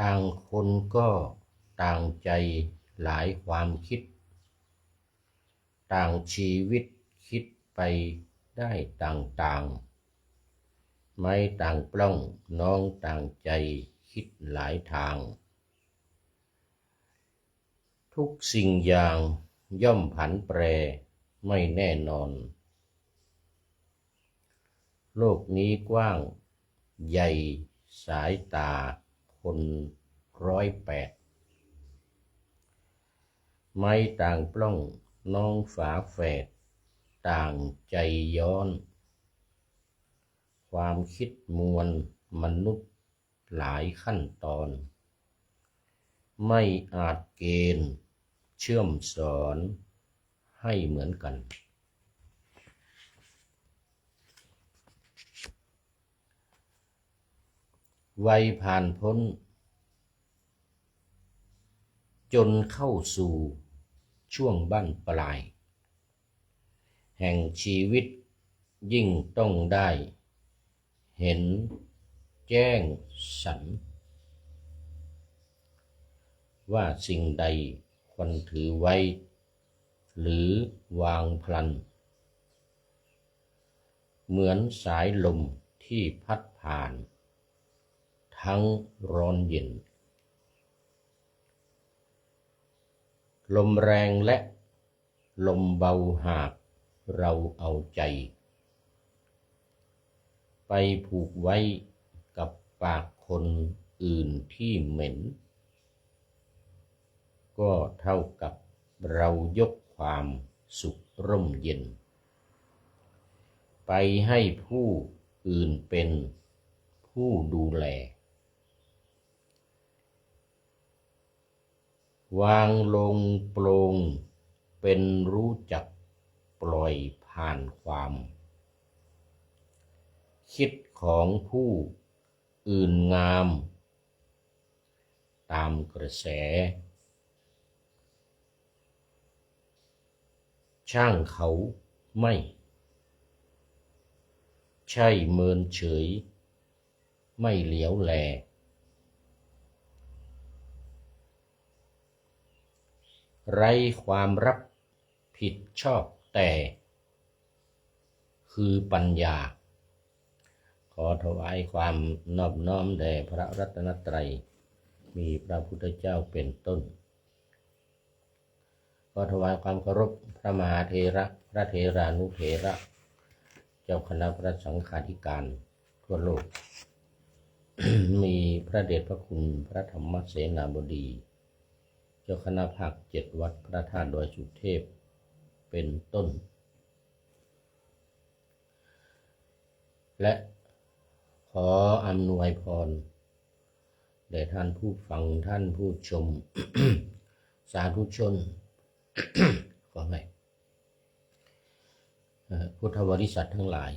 ต่างคนก็ต่างใจหลายความคิดต่างชีวิตคิดไปได้ต่างๆไม่ต่างปล้องน้องต่างใจคิดหลายทางทุกสิ่งอย่างย่อมผันแปรไม่แน่นอนโลกนี้กว้างใหญ่สายตาคน108ไม่ต่างปล้องน้องฝาแฝดต่างใจย้อนความคิดมวลมนุษย์หลายขั้นตอนไม่อาจเกณฑ์เชื่อมสอนให้เหมือนกันวัยผ่านพ้นจนเข้าสู่ช่วงบั้นปลายแห่งชีวิตยิ่งต้องได้เห็นแจ้งสรรว่าสิ่งใดควรถือไว้หรือวางพลันเหมือนสายลมที่พัดผ่านทั้งร้อนเย็นลมแรงและลมเบาหากเราเอาใจไปผูกไว้กับปากคนอื่นที่เหม็นก็เท่ากับเรายกความสุขร่มเย็นไปให้ผู้อื่นเป็นผู้ดูแลวางลงโปร่งเป็นรู้จักปล่อยผ่านความคิดของผู้อื่นงามตามกระแสช่างเขาไม่ใช่เมินเฉยไม่เหลียวแลไร้ความรับผิดชอบแต่คือปัญญาขอถวายความนอบน้อมแด่พระรัตนตรัยมีพระพุทธเจ้าเป็นต้นขอถวายความเคารพพระมหาเถระพระเถรานุเถระเจ้าคณะพระสังฆาธิการทั่วโลก มีพระเดชพระคุณพระธรรมเสนาบดีเจ้าคณะภาค7วัดพระธาตุดอยสุเทพเป็นต้นและขออำนวยพรแด่ท่านผู้ฟังท่านผู้ชม สาธุชน ขอให้พุทธบริษัททั้งหลาย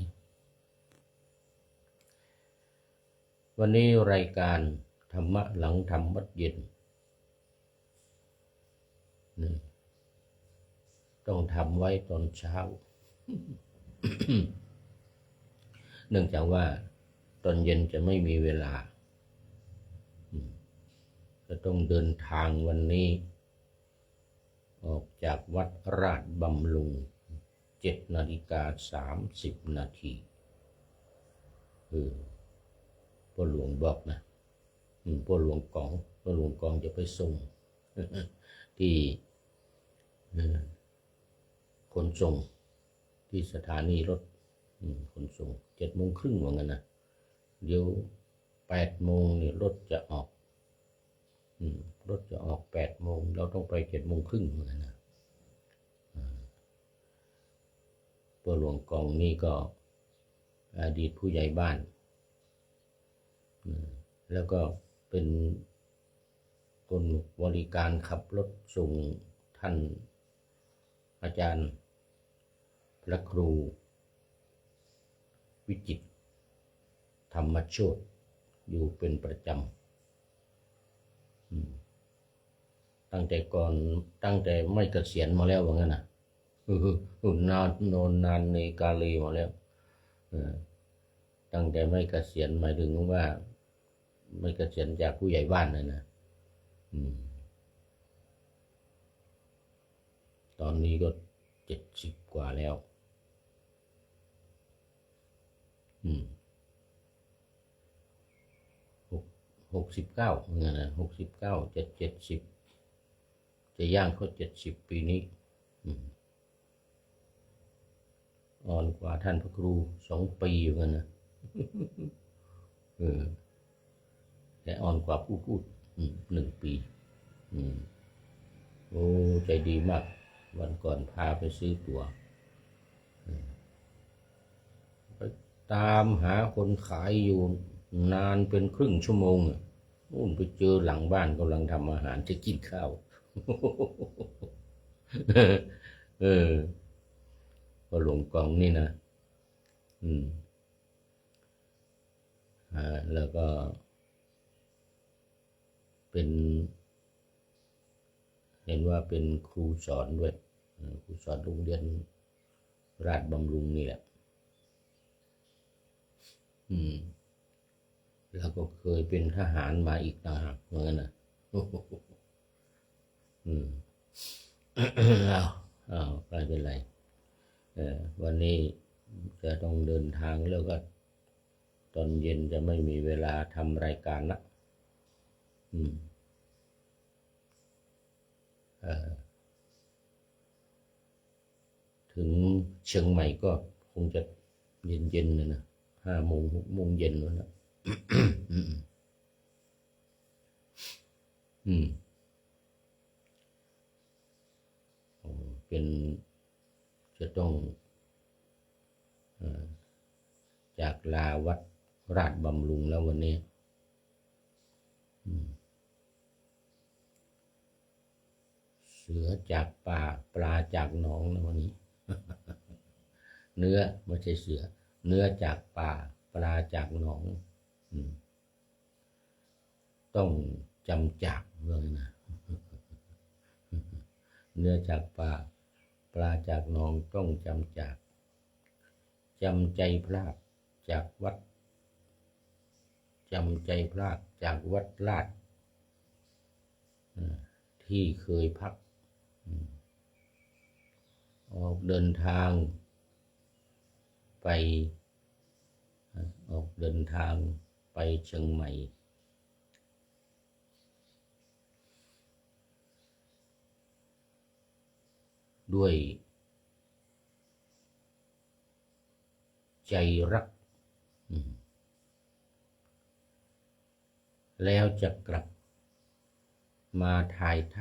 วันนี้รายการธรรมะหลังธรรมวัดเย็นต้องทำไว้ตอนเช้า เนื่องจากว่าตอนเย็นจะไม่มีเวลาจะต้องเดินทางวันนี้ออกจากวัดราชบำรุง7:30 นาทีพ่อหลวงบอกนะพ่อหลวงกองจะไปส่ง ที่ขนส่งที่สถานีรถขนส่ง7:30ว่างั้นนะเดี๋ยว8:00เนี่ยรถจะออก8:00เราต้องไป7:30ว่างั้นนะตัวหลวงกองนี่ก็อดีตผู้ใหญ่บ้านแล้วก็เป็นคนบริการขับรถส่งท่านอาจารย์พระครูวิจิตรธรรมโชติอยู่เป็นประจำตั้งแต่ไม่เกษียณมาแล้วว่างั้นนะนานในกาลีมาแล้วตั้งแต่ไม่เกษียณหมายถึงว่า ไม่เกษียณจากผู้ใหญ่บ้านเลยนะตอนนี้ก็70 กว่าแล้ว69เงี้ยนะ6970จะย่างเขา70ปีนี้อ่อนกว่าท่านพระครู2 ปีอยู่กันนะแต่อ่อนกว่าผู้พูด1 ปีโอ้ใจดีมากวันก่อนพาไปซื้อตั๋วไปตามหาคนขายอยู่นานเป็นครึ่งชั่วโมงนู่นไปเจอหลังบ้านกำลังทำอาหารจะกินข้าวพอหลวงกองนี่นะแล้วก็เป็นเห็นว่าเป็นครูสอนด้วยครูสอนโรงเรียนราชบำรุงนี่แหละแล้วก็เคยเป็นทหารมาอีกต่างหากเหมือนกันนะไม่เป็นไรวันนี้จะต้องเดินทางแล้วก็ตอนเย็นจะไม่มีเวลาทำรายการละถึงเชียงใหม่ก็คงจะเย็นๆเลยนะ5 โมง 6 โมงเย็นแล้วนะเป็นจะต้องจากลาวัดราชบำรุงแล้ววันนี้เสือจากป่าปลาจากหนองนะวันนี้เนื้อไม่ใช่เสือเนื้อจากป่าปลาจากหนองต้องจำจากเลยนะเนื้อจากป่าปลาจากหนองต้องจำจากจำใจพลาดจากวัดจำใจพลาดจากวัดลาดที่เคยพักออกเดินทางไปเชียงใหม่ด้วยใจรักแล้วจะกลับมาถ่ายท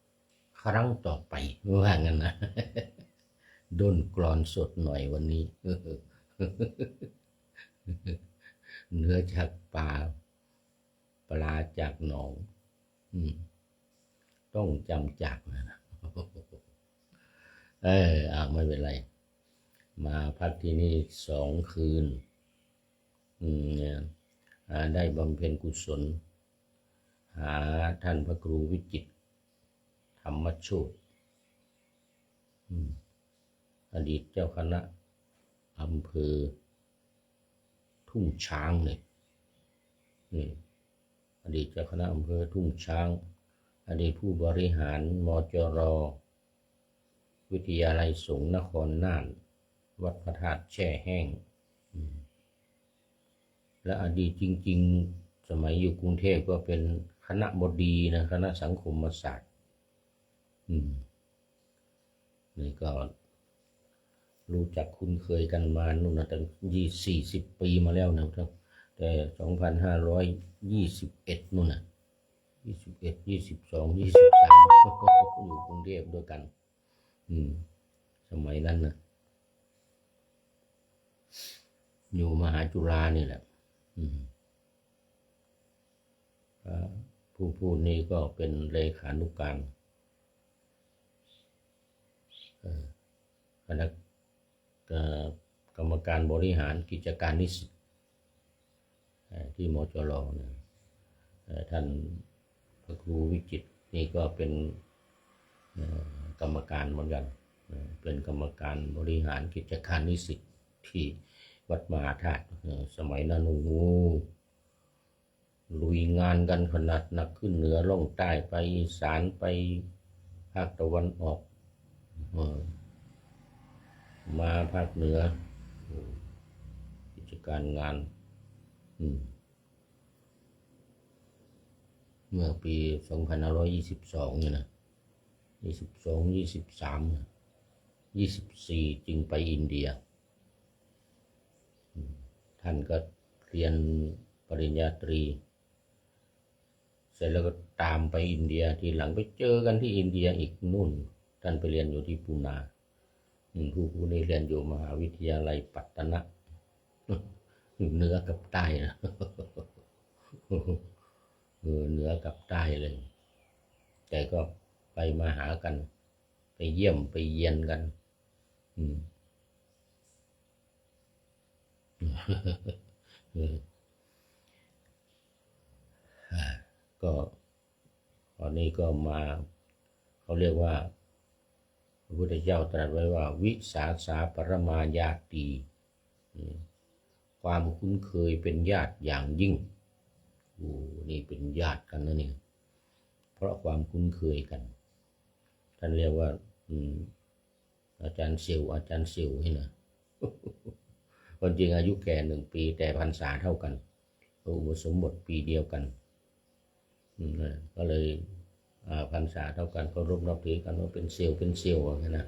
ำครั้งต่อไปว่างั้นนะด้นกลอนสดหน่อยวันนี้เนื้อจากป่าปลาจากหนองต้องจำจากนะไม่เป็นไรมาพักที่นี่2 คืนได้บำเพ็ญกุศลหาท่านพระครูวิจิตรธรรมโชติอดีตเจ้าคณะอำเภอทุ่งช้างเนี่ยอดีตเจ้าคณะอำเภอทุ่งช้างอดีตผู้บริหารมจร.วิทยาลัยสงฆ์นครน่านวัดพระธาตุแช่แห้งและอดีตจริงๆสมัยอยู่กรุงเทพก็เป็นคณบดีนะคณะสังคมศาสตร์นี่ก็รู้จักคุ้นเคยกันมานู่นนะตั้ง40 ปีมาแล้วนะครับแต่2521นู่นนะ21 22 23อยู่กรุงเทพด้วยกันสมัยนั้นนะอยู่มหาจุฬานี่แหละผู้พูดนี้ก็เป็นเลขานุการคณะกรรมการบริหารกิจการนิสิตที่มจร.เนี่ยท่านพระครูวิจิตรนี่ก็เป็นกรรมการเหมือนกันเป็นกรรมการบริหารกิจการนิสิตที่วัดมหาธาตุสมัยนั้นโอ้โห ลุยงานกันขนาดหนักขึ้นเหนือล่องใต้ไปอีสานไปภาคตะวันออกมาภาคเหนือกิจการงานเมื่อปี2522เนี่ยนะ22 23 24จึงไปอินเดียท่านก็เรียนปริญญาตรีเสร็จแล้วก็ตามไปอินเดียทีหลังไปเจอกันที่อินเดียอีกนู่นท่านไปเรียนอยู่ที่ปูนาผู้นี้เรียนอยู่มหาวิทยาลัยปัตตนะเหนือกับใต้นะเหนือกับใต้เลยแต่ก็ไปมาหากันไปเยี่ยมไปเยียนกันก็ตอนนี้ก็มาเขาเรียกว่าพระพุทธเจ้าตรัสไว้ว่าวิสาสาปรมาญาติความคุ้นเคยเป็นญาติอย่างยิ่งนี่เป็นญาติกันนะนี่เพราะความคุ้นเคยกันท่านเรียกว่าอาจารย์เซลอาจารย์เซลนี่นะคนจริงอายุแก่1 ปีแต่พรรษาเท่ากันอุปสมบทปีเดียวกันก็เลยพรรษาเท่ากันก็รบนับถือกันว่าเป็นเซลนะ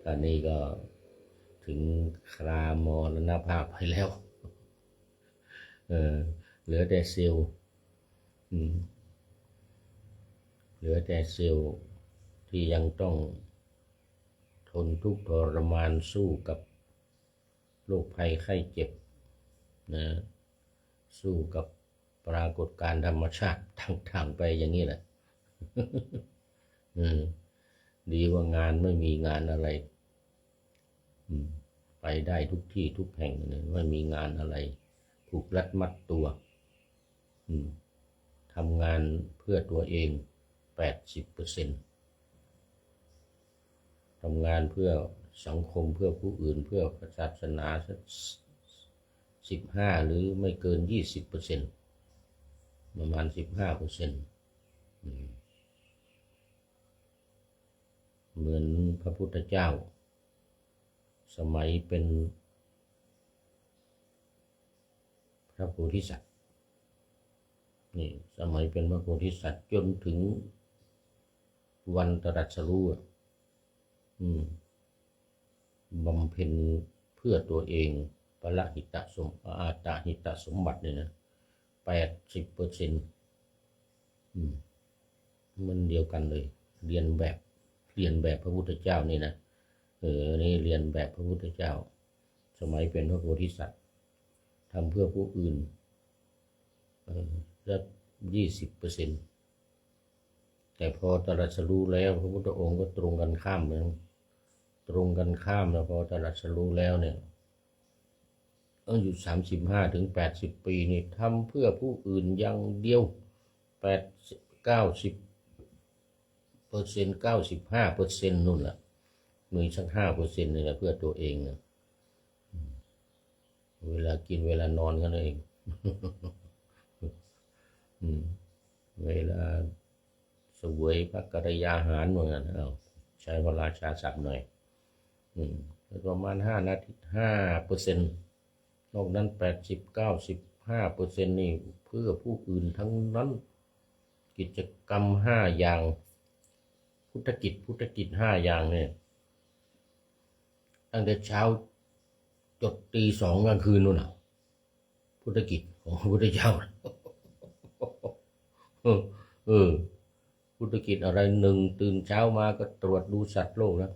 ตอนนี้ก็ถึงครามรณภาพไปแล้วเหลือแต่เซลที่ยังต้องทนทุกข์ทรมานสู้กับโรคภัยไข้เจ็บนะสู้กับปรากฏการณ์ธรรมชาติต่างๆไปอย่างนี้แหละดีว่างานไม่มีงานอะไรไปได้ทุกที่ทุกแห่งไม่มีงานอะไรถูกรัดมัดตัวทำงานเพื่อตัวเอง 80% ทำงานเพื่อสังคมเพื่อผู้อื่นเพื่อศาสนา15หรือไม่เกิน 20%ประมาณ 15%เหมือนพระพุทธเจ้าสมัยเป็นพระโพธิสัตว์นี่สมัยเป็นพระโพธิสัตว์จนถึงวันตรัสรู้บำเพ็ญเพื่อตัวเองปรหิตอาตาหิตสมบัติเนี่ยนะ 80%มันเดียวกันเลยเรียนแบบพระพุทธเจ้านี่นะนี่เรียนแบบพระพุทธเจ้าสมัยเป็นพระโพธิสัตว์ทำเพื่อผู้อื่นแล้ว20%แต่พอตรัสรู้แล้วพระพุทธองค์ก็ตรงกันข้ามเลยแล้วพอตรัสรู้แล้วเนี่ยอยู่35-80 ปีนี่ทำเพื่อผู้อื่นอย่างเดียว90% 95%นู่นแหละมีสัก5%นี่แหละเพื่อตัวเองนะเวลากินเวลานอนกันเองเวลาเสวยพระกรยาหารเหมือนกันใช้พระราชาศัพท์หน่อยประมาณ5%นอกนั้น80-95%นี่เพื่อผู้อื่นทั้งนั้นกิจกรรม5อย่างพุทธกิจ5อย่างเนี่ยตั้งแต่เช้าจดตี 2กลางคืนนู่นน่ะพุทธกิจของพระพุทธเจ้าพุทธกิจอะไรตื่นเช้ามาก็ตรวจดูสัตว์โลกแล้ว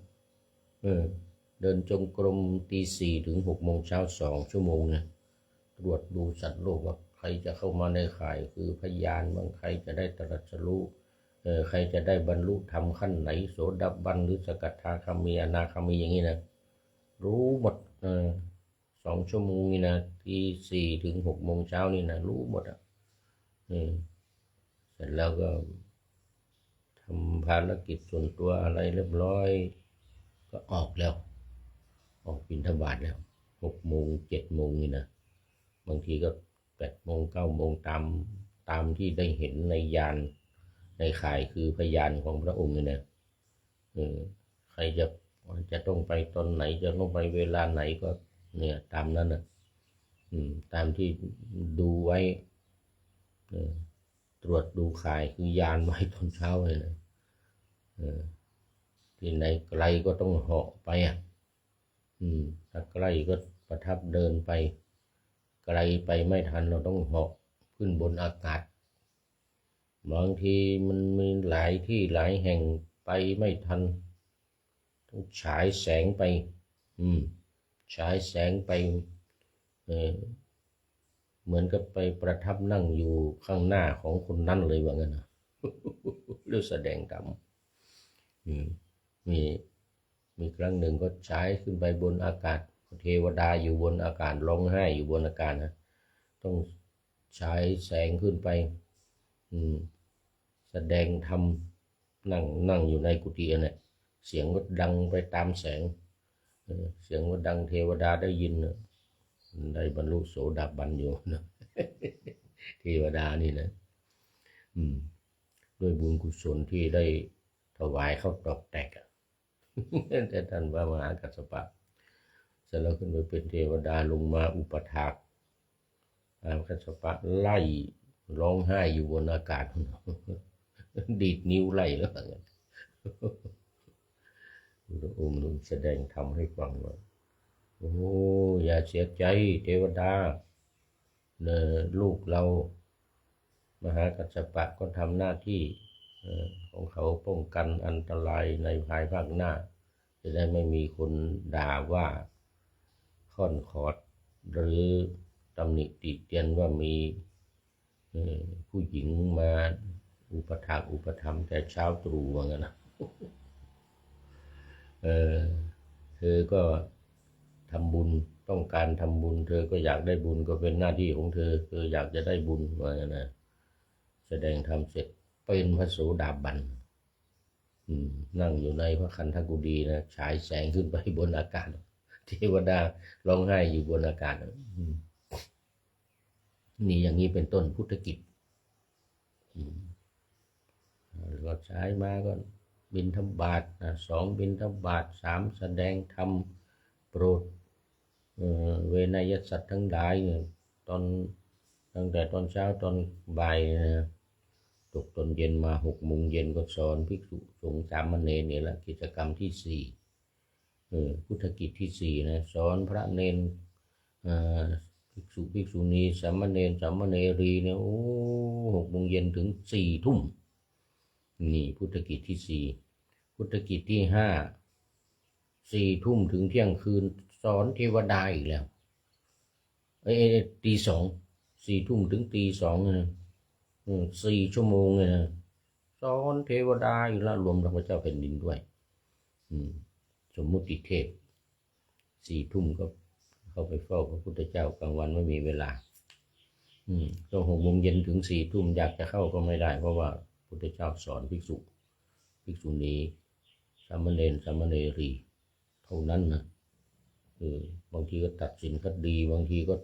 เดินจงกรมตี 4 ถึง 6 โมงเช้า2 ชั่วโมงเนี่ยตรวจดูสัตว์โลกว่าใครจะเข้ามาในข่ายคือพยานบางใครจะได้ตรัสรู้ใครจะได้บรรลุธรรมขั้นไหนโสดาบันหรือสกทาคามีอนาคามีอย่างนี้นะรู้หมด2 ชั่วโมงนี่นะตี 4 ถึง 6 โมงเช้านี่นะรู้หมดเสร็จแล้วก็ทำภารกิจส่วนตัวอะไรเรียบร้อยก็ออกบิณฑบาตแล้ว6 โมง 7 โมงนี่นะบางทีก็ 8 โมง 9 โมงตามที่ได้เห็นในยานในข่ายคือพยานของพระองค์เนี่ยใครจะต้องไปตอนไหนจะต้องไปเวลาไหนก็เนี่ยตามนั้นนะตามที่ดูไว้ตรวจดูข่ายคือยานไว้ตอนเช้าเลยนะที่ไหนไกลก็ต้องเหาะไปถ้าใกล้ก็ประทับเดินไปไกลไปไม่ทันเราต้องเหาะขึ้นบนอากาศบางทีมันมีหลายที่หลายแห่งไปไม่ทันต้องฉายแสงไปฉายแสงไปเหมือนกับไปประทับนั่งอยู่ข้างหน้าของคนนั้นเลยว่างั้นนะหรือแสดงธรรมมีครั้งหนึ่งก็ฉายขึ้นไปบนอากาศเทวดาอยู่บนอากาศร้องไห้อยู่บนอากาศนะต้องฉายแสงขึ้นไปแสดงธรรมนั่งอยู่ในกุฏิเนี่ยเสียงก็ดังไปตามแสงเสียงก็ดังเทวดาได้ยินได้บรรลุโสดาบันอยู่นะเทวดานี่นะด้วยบุญกุศลที่ได้ถวายข้าวตอกแตกแต่ท่านพระมหากัสสปะเสร็จแล้วขึ้นไปเป็นเทวดาลงมาอุปถากพระกัสสปะไล่ร้องไห้อยู่บนอากาศดีดนิ้วไล่แล้วพระองค์แสดงธรรมให้ฟังว่าโอ้อย่าเสียใจเทวดาลูกเรามหากัสสปะก็ทำหน้าที่ของเขาป้องกันอันตรายในภายภาคหน้าจะได้ไม่มีคนด่าว่าค่อนขอดหรือตำหนิติเตียนว่ามีผู้หญิงมาอุปถากอุปถัมภ์แต่เช้าตรู่ว่างั้นนะเธอก็ทำบุญต้องการทำบุญเธอก็อยากได้บุญก็เป็นหน้าที่ของเธออยากจะได้บุญว่างั้นนะแสดงธรรมเสร็จเป็นพระโสดาบันนั่งอยู่ในพระคันธกุฎีนะฉายแสงขึ้นไปบนอากาศเทวดาร้องไห้อยู่บนอากาศนี่อย่างนี้เป็นต้นพุทธกิจก็ฉายมาก็บิณฑบาต2บิณฑบาต3แสดงธรรมโปรดเวนยสัตว์ทั้งหลายตั้งแต่ตอนเช้าตอนบ่ายตกตอนเย็นมา6 โมงเย็นก็สอนภิกษุสงฆ์สามเณรนี่แหละกิจกรรมที่4พุทธกิจที่4นะสอนพระเณรภิกษุภิกษุณีสามเณรสามเณรีเนี่ย6 โมงเย็นถึง4 ทุ่มนี่พุทธกิจที่4พุทธกิจที่5 4 ทุ่มถึงเที่ยงคืนสอนเทวดาอีกแล้วตี 2 4 ทุ่มถึงตี 2นะ4 ชั่วโมงเลยนะสอนเทวดาอีกแล้วรวมทั้งพระเจ้าแผ่นดินด้วยสมมุติเทพ4 ทุ่มก็เข้าไปเฝ้าพระพุทธเจ้ากลางวันไม่มีเวลาก็6 โมงเย็นถึง4 ทุ่มอยากจะเข้าก็ไม่ได้เพราะว่าพระพุทธเจ้าสอนภิกษุณีสามเณรสามเณรีเท่านั้นนะบางทีก็ตัดสินคดีบางทีก็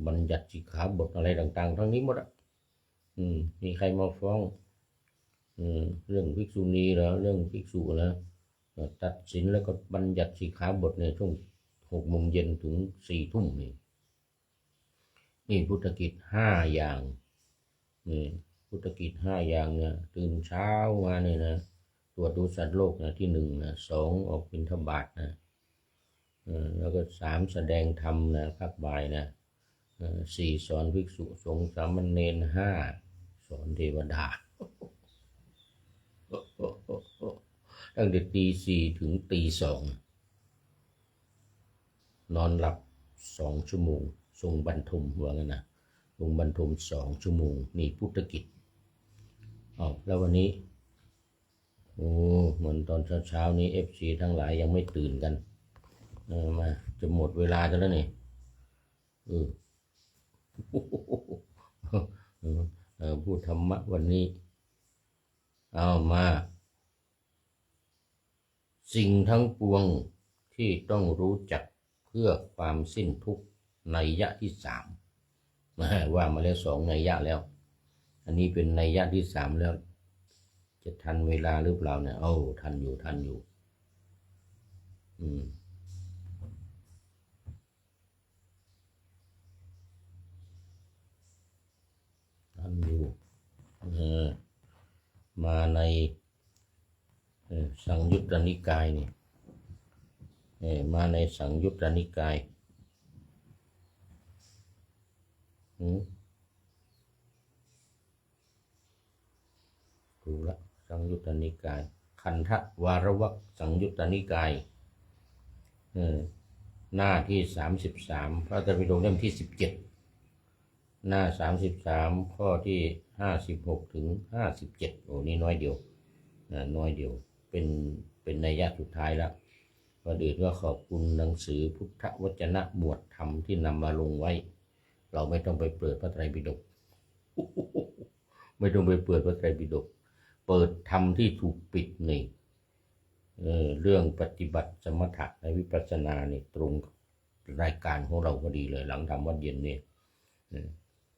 บัญญัติสิกขาบทอะไรต่างๆทั้งนี้หมดมีใครมาฟ้องเรื่องภิกษุณีแล้วเรื่องภิกษุแล้วตัดสินแล้วก็บัญญัติสิกขาบทในช่วง6 โมงเย็นถึง4 ทุ่มนี่พุทธกิจ5 อย่างพุทธกิจ5 อย่างเนี่ยตื่นเช้ามาเนี่ยนะตรวจดูสัตว์โลกนะที่1นะ2ออกบิณฑบาตนะแล้วก็3แสดงธรรมนะภาคบ่ายนะ4สอนภิกษุสงฆ์สามเณร5สอนเทวดาตั้งแต่ตี 4ถึงตี 2นอนหลับ2 ชั่วโมงทรงบรรทมว่างั้นนะทรงบรรทม2 ชั่วโมงนี่พุทธกิจแล้ววันนี้เหมือนตอนเช้านี้ FC ทั้งหลายยังไม่ตื่นกันมาจะหมดเวลาแล้วนี่พูดธรรมะวันนี้เอามาสิ่งทั้งปวงที่ต้องรู้จักเพื่อความสิ้นทุกข์นัยยะที่ ว่ามาแล้ว2 นัยยะแล้ว อันนี้เป็นนัยยะที่3แล้วจะทันเวลาหรือเปล่าเนี่ยทันอยู่ทันอยู่ทันอยู่มาในสังยุตตนิกายนี่มาในสังยุตตนิกายดูละสังยุตตนิกายคันธวารวรรคสังยุตตนิกายหน้าที่33พระไตรปิฎกเล่มที่17หน้า33ข้อที่56ถึง57โอ้นี่น้อยเดียวน้อยเดียวเป็นนัยยะสุดท้ายแล้วก่อนอื่นก็ขอบคุณหนังสือพุทธวจนะหมวดธรรมที่นำมาลงไว้เราไม่ต้องไปเปิดพระไตรปิฎกไม่ต้องไปเปิดพระไตรปิฎกเปิดธรรมที่ถูกปิดนี่เรื่องปฏิบัติสมถะในวิปัสสนานี่ตรงรายการของเราก็ดีเลยหลังทำวัดเย็นนี่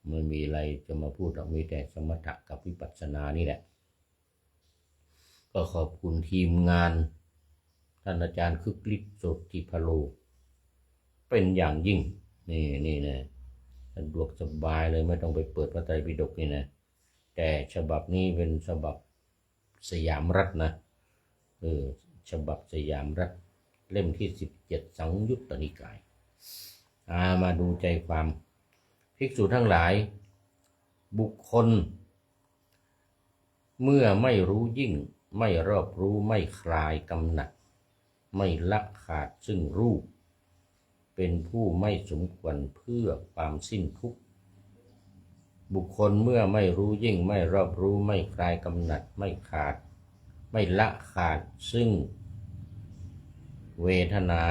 ไม่มีอะไรจะมาพูดเรามีแต่สมถะกับวิปัสสนานี่แหละก็ขอบคุณทีมงานท่านอาจารย์คึกฤทธิ์โสติพโลเป็นอย่างยิ่งนี่นะสะดวกสบายเลยไม่ต้องไปเปิดพระไตรปิฎกนี่นะแต่ฉบับนี้เป็นฉบับสยามรัฐนะฉบับสยามรัฐเล่มที่17สังยุตตนิกายมาดูใจความภิกษุทั้งหลายบุคคลเมื่อไม่รู้ยิ่งไม่รอบรู้ไม่คลายกำหนัดไม่ละขาดซึ่งรูปเป็นผู้ไม่สมควรเพื่อความสิ้นทุกข์บุคคลเมื่อไม่รู้ยิ่งไม่รอบรู้ไม่คลายกำหนัดไม่ขาดไม่ละขาดซึ่งเวทนา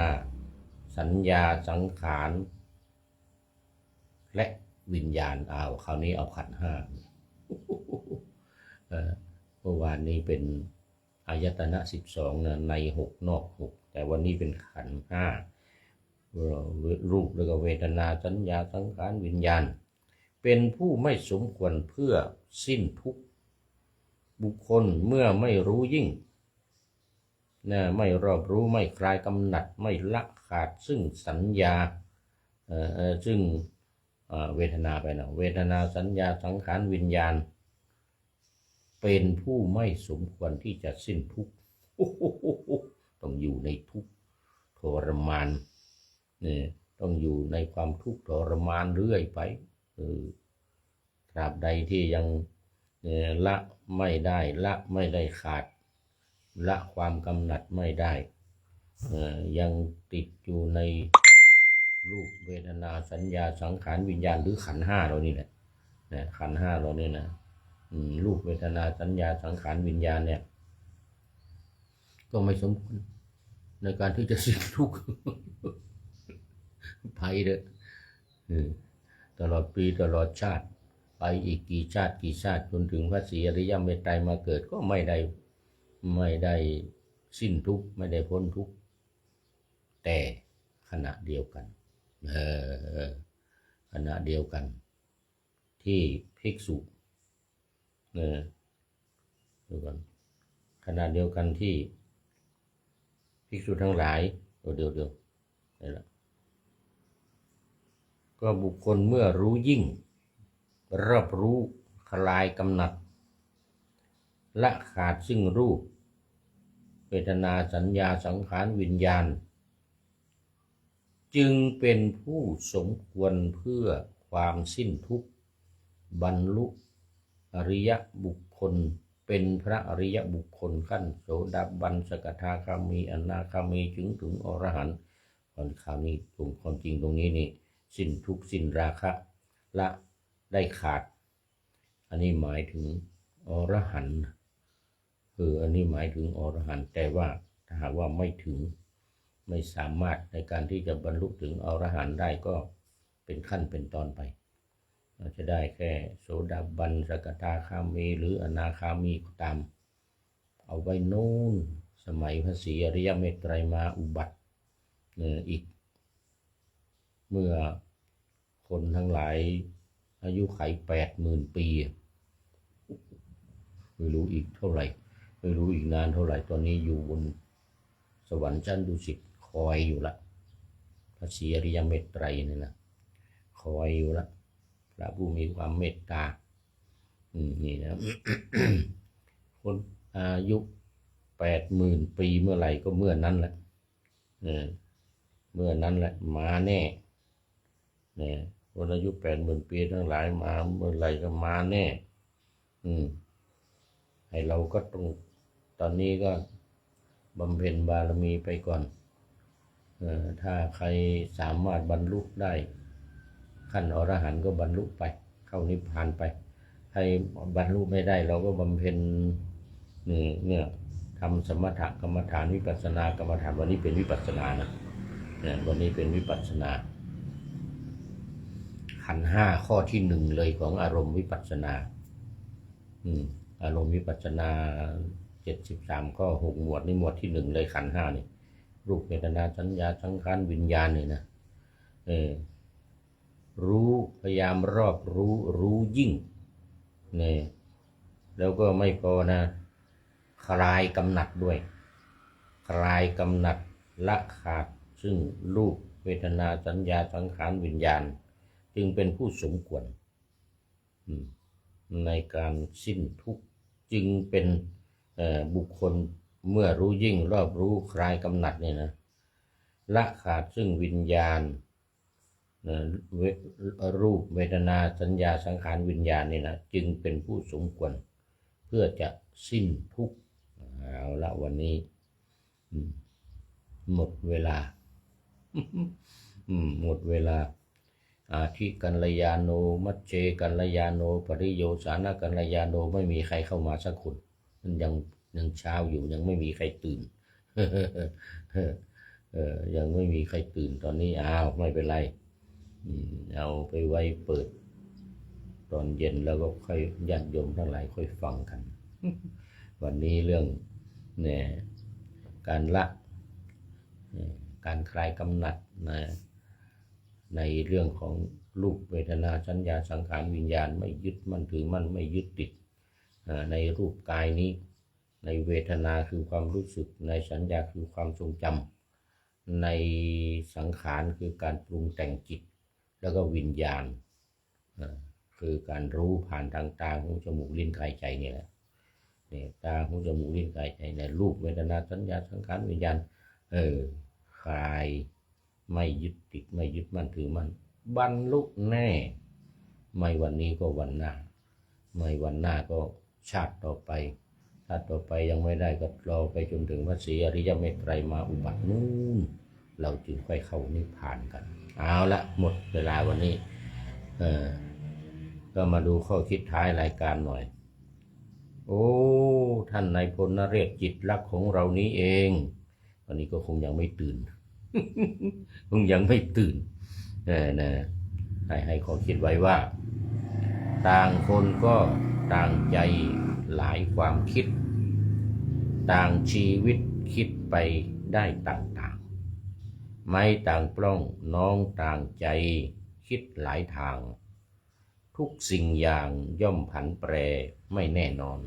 สัญญาสังขารและวิญญาณคราวนี้เอาขันธ์5เมื่อวานนี้เป็นอายตนะ12นะใน6นอก6แต่วันนี้เป็นขันธ์5รูปแล้วก็เวทนาสัญญาสังขารวิญญาณเป็นผู้ไม่สมควรเพื่อสิ้นทุกข์บุคคลเมื่อไม่รู้ยิ่งไม่รอบรู้ไม่คลายกำหนัดไม่ละขาดซึ่งสัญญาซึ่งเวทนาไปนะเวทนาสัญญาสังขารวิญญาณเป็นผู้ไม่สมควรที่จะสิ้นทุกข์ต้องอยู่ในทุกข์ทรมานต้องอยู่ในความทุกข์ทรมานเรื่อยไปตราบใดที่ยังละไม่ได้ละไม่ได้ขาดละความกำหนัดไม่ได้ยังติดอยู่ในรูปเวทนาสัญญาสังขารวิญญาณหรือขันธ์5เรานี่แหละขันธ์5เราเนี่ยนะรูปเวทนาสัญญาสังขารวิญญาณเนี่ยก็ไม่สมควรในการที่จะสิ้นทุกข์ไปเด้อตลอดปีตลอดชาติไปอีกกี่ชาติจนถึงพระศรีอริยเมตไตรมาเกิดก็ไม่ได้สิ้นทุกข์ไม่ได้พ้นทุกข์แต่ขณะเดียวกันขณะเดียวกันที่ภิกษุดูกันขณะเดียวกันที่ภิกษุทั้งหลายเดียวนี่แหละก็บุคคลเมื่อรู้ยิ่งรอบรู้คลายกำหนัดละขาดซึ่งรูปเวทนาสัญญาสังขารวิญญาณจึงเป็นผู้สมควรเพื่อความสิ้นทุกข์บรรลุอริยบุคคลเป็นพระอริยบุคคลขั้นโสดาบันสกทาคามีอนาคามีถึงอรหันต์คราวนี้ตรงความจริงตรงนี้นี่สิ้นทุกข์สิ้นราคะละได้ขาดอันนี้หมายถึงอรหันต์อันนี้หมายถึงอรหันต์แต่ว่าถ้าหากว่าไม่ถึงไม่สามารถในการที่จะบรรลุถึงอรหันต์ได้ก็เป็นขั้นเป็นตอนไปจะได้แค่โสดาบันสกทาคามีหรืออนาคามีก็ตามเอาไว้โน้นสมัยพระศรีอริยเมตไตรมาอุบัติอีกเมื่อคนทั้งหลาย อายุไข80,000 ปีไม่รู้อีกเท่าไหร่ไม่รู้อีกนานเท่าไหร่ตอนนี้อยู่บนสวรรค์ชั้นดุสิตคอยอยู่ละพระศรีอริยเมตไตรนี่นะคอยอยู่ละพระผู้มีความเมตตานี่นะ คนอายุ80,000 ปีเมื่อไหร่ก็เมื่อนั้นแหละเมื่อนั้นแหละมาแน่เนี่ยคนอายุ80,000 ปีทั้งหลายมาเมื่อไหร่ก็มาแน่ให้เราก็ต้องตอนนี้ก็บำเพ็ญบารมีไปก่อนถ้าใครสามารถบรรลุได้ขั้นอรหันต์ก็บรรลุไปเข้านิพพานไปใครบรรลุไม่ได้เราก็บำเพ็ญเนี่ยทำสมถกรรมฐานวิปัสสนากรรมฐานวันนี้เป็นวิปัสสนานะวันนี้เป็นวิปัสสนาขันธ์ 5ข้อที่ 1เลยของอารมณ์วิปัสสนาอารมณ์วิปัสสนา73ข้อ6หมวดนี่หมวดที่ 1เลยขันธ์ 5นี่รูปเวทนาสัญญาสังขารวิญญาณนี่นะรู้พยายามรอบรู้ยิ่งเนี่ยแล้วก็ไม่พอนะคลายกำหนัดด้วยคลายกำหนัดละขาดซึ่งรูปเวทนาสัญญาสังขารวิญญาณจึงเป็นผู้สมควรในการสิ้นทุกข์จึงเป็นบุคคลเมื่อรู้ยิ่งรอบรู้คลายกำหนัดเนี่ยนะละขาดซึ่งวิญญาณรูปเวทนาสัญญาสังขารวิญญาณนี่นะจึงเป็นผู้สมควรเพื่อจะสิ้นทุกข์เอาละวันนี้หมดเวลา หมดเวลาอาทิกัลยาโนมัจเจกัลยาโนปริโยสานกัลยาโนไม่มีใครเข้ามาสักคนมันยังเช้าอยู่ยังไม่มีใครตื่น ยังไม่มีใครตื่นตอนนี้ไม่เป็นไรเอาไปไว้เปิดตอนเย็นแล้วก็ค่อยญาติโยมทั้งหลายค่อยฟังกัน วันนี้เรื่องเนี่ยการละการคลายกำหนัดในเรื่องของรูปเวทนาสัญญาสังขารวิญญาณไม่ยึดมั่นถือมั่นไม่ยึดติดในรูปกายนี้ในเวทนาคือความรู้สึกในสัญญาคือความทรงจำในสังขารคือการปรุงแต่งจิตแล้วก็วิญญาณคือการรู้ผ่านทางตาหูจมูกลิ้นกายใจนี่แหละตาหูจมูกลิ้นกายใจในรูปเวทนาสัญญาสังขารวิญญาณคลายไม่ยึดติดไม่ยึดมั่นถือมั่นบรรลุแน่ไม่วันนี้ก็วันหน้าไม่วันหน้าก็ชาติต่อไปชาติต่อไปยังไม่ได้ก็รอไปจนถึงพระศรีอริยเมตไตรมาอุบัตินู่นเราจึงค่อยเข้านิพพานกันเอาละหมดเวลาวันนี้ก็มาดูข้อคิดท้ายรายการหน่อยโอ้ท่านนายพลนเรศจิตรักของเรานี้เองวันนี้ก็คงยังไม่ตื่น คงยังไม่ตื่นให้ข้อคิดไว้ว่าต่างคนก็ต่างใจหลายความคิดต่างชีวิตคิดไปได้ต่างๆไม่ต่างปล้องน้องต่างใจคิดหลายทางทุกสิ่งอย่างย่อมผันแปรไม่แน่นอน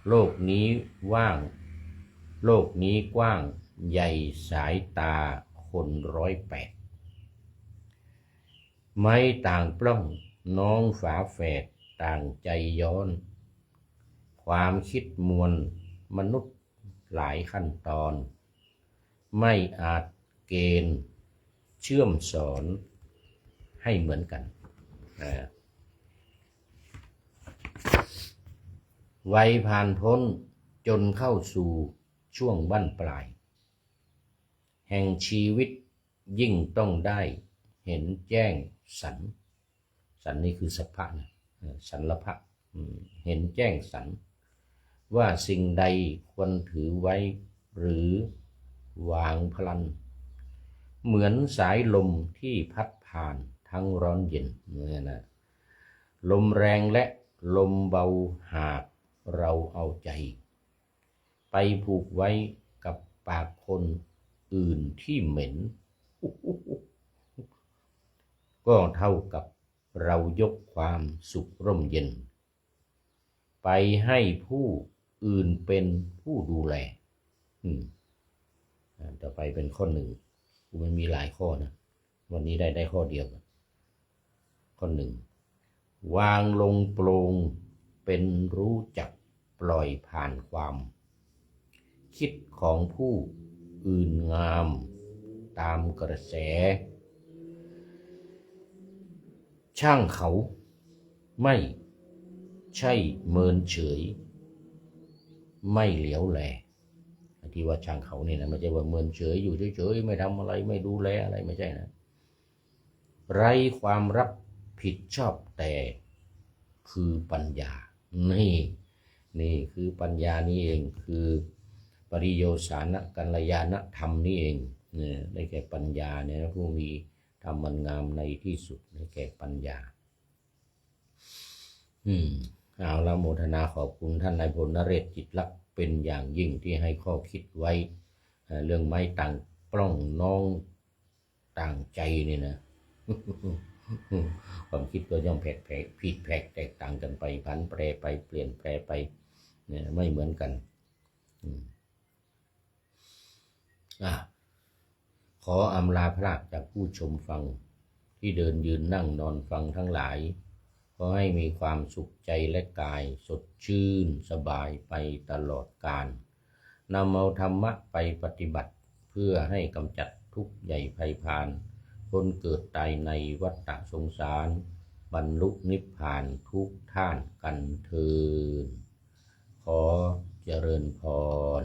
โลกนี้ว่างโลกนี้กว้างใหญ่สายตาคน108ไม่ต่างปล้องน้องฝาแฝดต่างใจย้อนความคิดมวลมนุษย์หลายขั้นตอนไม่อาจเกณฑ์เชื่อมสอนให้เหมือนกันวัยผ่านพ้นจนเข้าสู่ช่วงบั้นปลายแห่งชีวิตยิ่งต้องได้เห็นแจ้งสันนี่คือสัพพะนะสันละภะเห็นแจ้งสันว่าสิ่งใดควรถือไว้หรือวางพลันเหมือนสายลมที่พัดผ่านทั้งร้อนเย็นเนี่ยนะลมแรงและลมเบาหากเราเอาใจไปผูกไว้กับปากคนอื่นที่เหม็นก็เท่ากับ เรายกความสุขร่มเย็นไปให้ผู้อื่นเป็นผู้ดูแลต่อไปเป็นข้อหนึ่งมันมีหลายข้อนะวันนี้ได้ข้อเดียวข้อหนึ่งวางลงโปร่งเป็นรู้จักปล่อยผ่านความคิดของผู้อื่นงามตามกระแสช่างเขาไม่ใช่เมินเฉยไม่เหลียวแลที่ว่าช่างเขานี่นะไม่ใช่ว่าเมินเฉยอยู่เฉยๆไม่ทำอะไรไม่ดูแลอะไรไม่ใช่นะไร้ความรับผิดชอบแต่คือปัญญานี่คือปัญญานี่เองคือปริโยสานะกัลยาณธรรมนี่เองเนี่ยได้แก่ปัญญาเนี่ยผู้มีธรรมมันงามในที่สุดได้แก่ปัญญาเอาละโมทนาขอบคุณท่านนายพลนเรศจิตลักษณ์เป็นอย่างยิ่งที่ให้ข้อคิดไว้เรื่องไม้ต่างปล้องน้องต่างใจนี่นะ ความคิดก็ย่อมผิดแผกแตกต่างกันไปผันแปรไปเปลี่ยนแปรไปเนี่ยไม่เหมือนกันขออำลาพระจากผู้ชมฟังที่เดินยืนนั่งนอนฟังทั้งหลายขอให้มีความสุขใจและกายสดชื่นสบายไปตลอดกาลนำเอาธรรมะไปปฏิบัติเพื่อให้กำจัดทุกข์ใหญ่ไพพานคนเกิดตายในวัฏสงสารบรรลุนิพพานทุกท่านกันเถิดขอเจริญพร